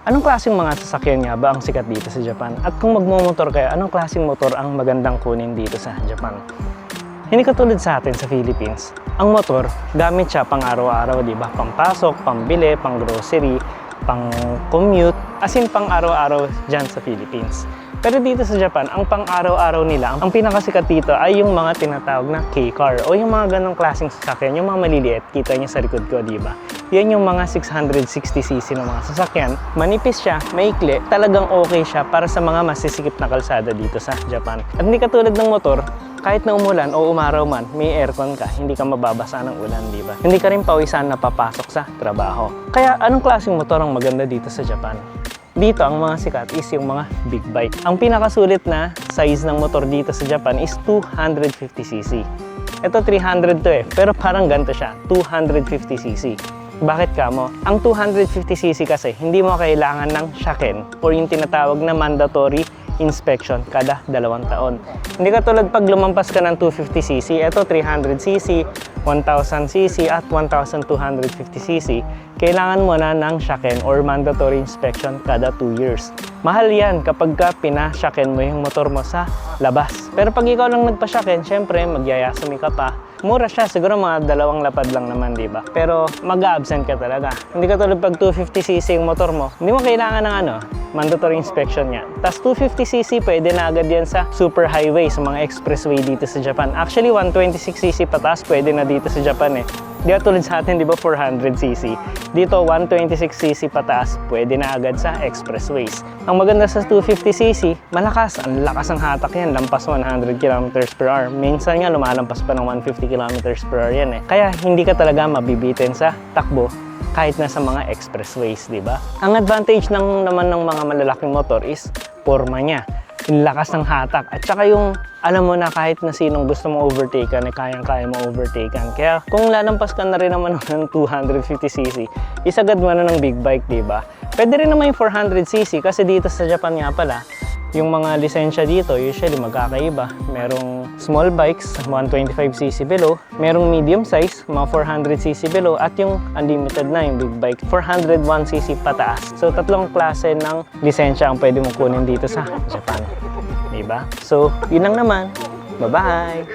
Anong klaseng mga sasakyan nga ba ang sikat dito sa Japan? At kung magmomotor kayo, anong klaseng motor ang magandang kunin dito sa Japan? Hindi katulad sa atin sa Philippines. Ang motor, gamit siya pang araw-araw, di ba? Pampasok, pambili, pang grocery, pang commute, as in pang araw-araw dyan sa Philippines. Pero dito sa Japan, ang pang araw-araw nila, ang pinakasikat dito ay yung mga tinatawag na K-car o yung mga ganong klaseng sasakyan, yung mga maliliit, kita niyo sa likod ko, di ba? Yan yung mga 660cc na mga sasakyan. Manipis siya, maikli, talagang okay siya para sa mga masisikip na kalsada dito sa Japan. At hindi katulad ng motor, kahit na umulan o umaraw man, may aircon ka, hindi ka mababasa ng ulan, di ba? Hindi ka rin pawisan na papasok sa trabaho. Kaya anong klaseng motor ang maganda dito sa Japan? Dito, ang mga sikat is yung mga big bike. Ang pinakasulit na size ng motor dito sa Japan is 250cc. Ito 300 to pero parang ganito siya, 250cc. Bakit kamo? Ang 250cc kasi hindi mo kailangan ng shaken or yung tinatawag na mandatory inspection kada 2 taon. Hindi katulad pag lumampas ka ng 250cc, ito 300cc, 1000cc at 1250cc, kailangan mo na ng shaken or mandatory inspection kada 2 years. Mahal yan kapag ka pinashaken mo yung motor mo sa labas. Pero pag ikaw lang nagpa-shaken, syempre magyayasumi ka pa. Mura siya, siguro mga 2 lapad lang naman, di ba? Pero mag-absent ka talaga. Hindi katulad pag 250cc yung motor mo, hindi mo kailangan ng mandatory inspection niya. Tapos 250cc pwede na agad yan sa super highway, sa mga expressway dito sa Japan. Actually 126cc pataas pwede na dito sa Japan eh. Di tulad sa atin, di ba, 400cc. Dito 126cc pataas pwede na agad sa expressways. Ang maganda sa 250cc, malakas, ang lakas ng hatak yan, lampas 100 km/h. Minsan nga lumalampas pa ng 150 km/h yan eh. Kaya hindi ka talaga mabibitin sa takbo kahit na sa mga expressways, di ba? Ang advantage naman ng mga malalaking motor is forma niya. Yung lakas ng hatak. At saka yung, alam mo na kahit na sinong gusto mo overtaken, eh, kayang-kaya mo overtaken. Kaya kung lalampas ka na rin naman ng 250cc, isagad mo na ng big bike, di ba? Pwede rin naman yung 400cc kasi dito sa Japan nga pala, yung mga lisensya dito, usually magkakaiba. Merong small bikes, 125cc below. Merong medium size, mga 400cc below. At yung unlimited na, yung big bike, 401cc pataas. So, 3 klase ng lisensya ang pwede mong kunin dito sa Japan. Diba? So, yun lang naman. Bye-bye!